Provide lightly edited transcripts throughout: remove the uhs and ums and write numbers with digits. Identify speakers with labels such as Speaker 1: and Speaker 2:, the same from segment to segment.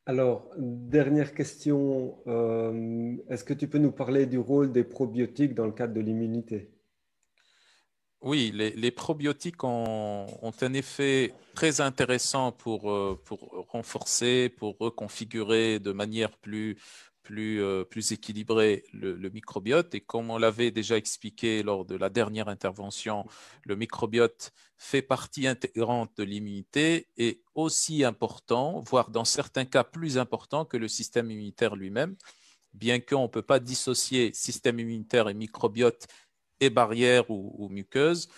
Speaker 1: Alors, dernière question. Est-ce que tu peux nous parler du rôle des probiotiques dans le cadre de l'immunité?
Speaker 2: Oui, les probiotiques ont un effet très intéressant pour renforcer, pour reconfigurer de manière plus équilibrée le microbiote. Et comme on l'avait déjà expliqué lors de la dernière intervention, le microbiote fait partie intégrante de l'immunité et aussi important, voire dans certains cas plus important que le système immunitaire lui-même, bien qu'on ne peut pas dissocier système immunitaire et microbiote et barrières ou muqueuses,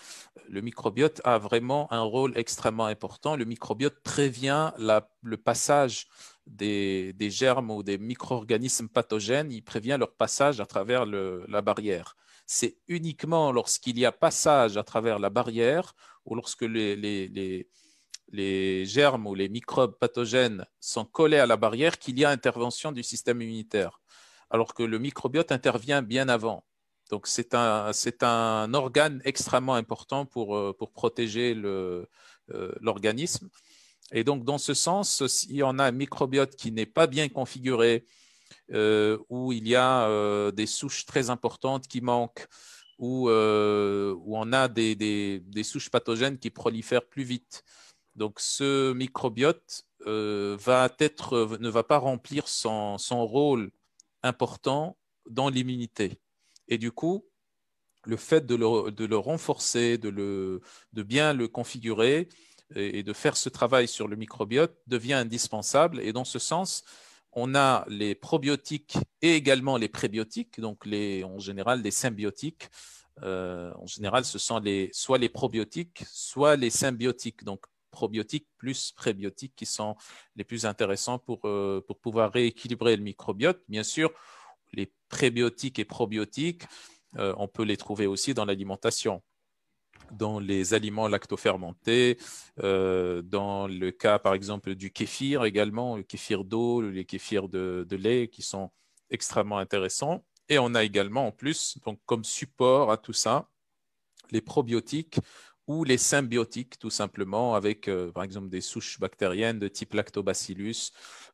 Speaker 2: le microbiote a vraiment un rôle extrêmement important. Le microbiote prévient le passage des germes ou des micro-organismes pathogènes, il prévient leur passage à travers la barrière. C'est uniquement lorsqu'il y a passage à travers la barrière ou lorsque les germes ou les microbes pathogènes sont collés à la barrière qu'il y a intervention du système immunitaire, alors que le microbiote intervient bien avant. Donc, c'est un organe extrêmement important pour protéger l'organisme. Et donc, dans ce sens, si on a un microbiote qui n'est pas bien configuré, où il y a des souches très importantes qui manquent, où on a des souches pathogènes qui prolifèrent plus vite. Donc, ce microbiote ne va pas remplir son rôle important dans l'immunité. Et du coup, le fait de le renforcer, de bien le configurer et de faire ce travail sur le microbiote devient indispensable. Et dans ce sens, on a les probiotiques et également les prébiotiques, donc en général les symbiotiques. En général, ce sont soit les probiotiques, soit les symbiotiques, donc probiotiques plus prébiotiques qui sont les plus intéressants pour pouvoir rééquilibrer le microbiote. Bien sûr, les prébiotiques et probiotiques, on peut les trouver aussi dans l'alimentation, dans les aliments lactofermentés, dans le cas par exemple du kéfir également, le kéfir d'eau, les kéfirs de lait qui sont extrêmement intéressants. Et on a également en plus, donc comme support à tout ça, les probiotiques ou les symbiotiques, tout simplement, avec par exemple des souches bactériennes de type Lactobacillus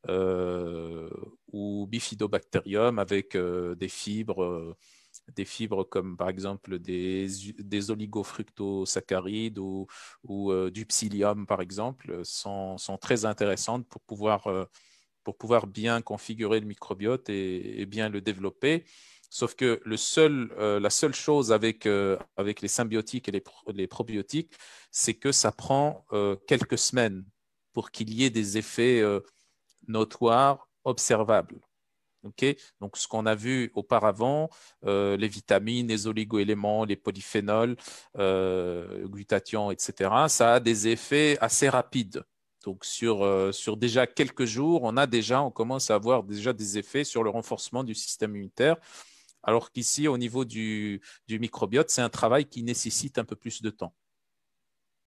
Speaker 2: euh, ou Bifidobacterium avec des fibres comme par exemple des oligofructosaccharides ou du psyllium, par exemple, sont très intéressantes pour pouvoir bien configurer le microbiote et bien le développer. Sauf que la seule chose avec les symbiotiques et les probiotiques, c'est que ça prend quelques semaines pour qu'il y ait des effets notoires, observables. Okay. Donc, ce qu'on a vu auparavant, les vitamines, les oligoéléments, les polyphénols, glutathion, etc., ça a des effets assez rapides. Donc, sur déjà quelques jours, on commence à avoir déjà des effets sur le renforcement du système immunitaire. Alors qu'ici, au niveau du microbiote, c'est un travail qui nécessite un peu plus de temps.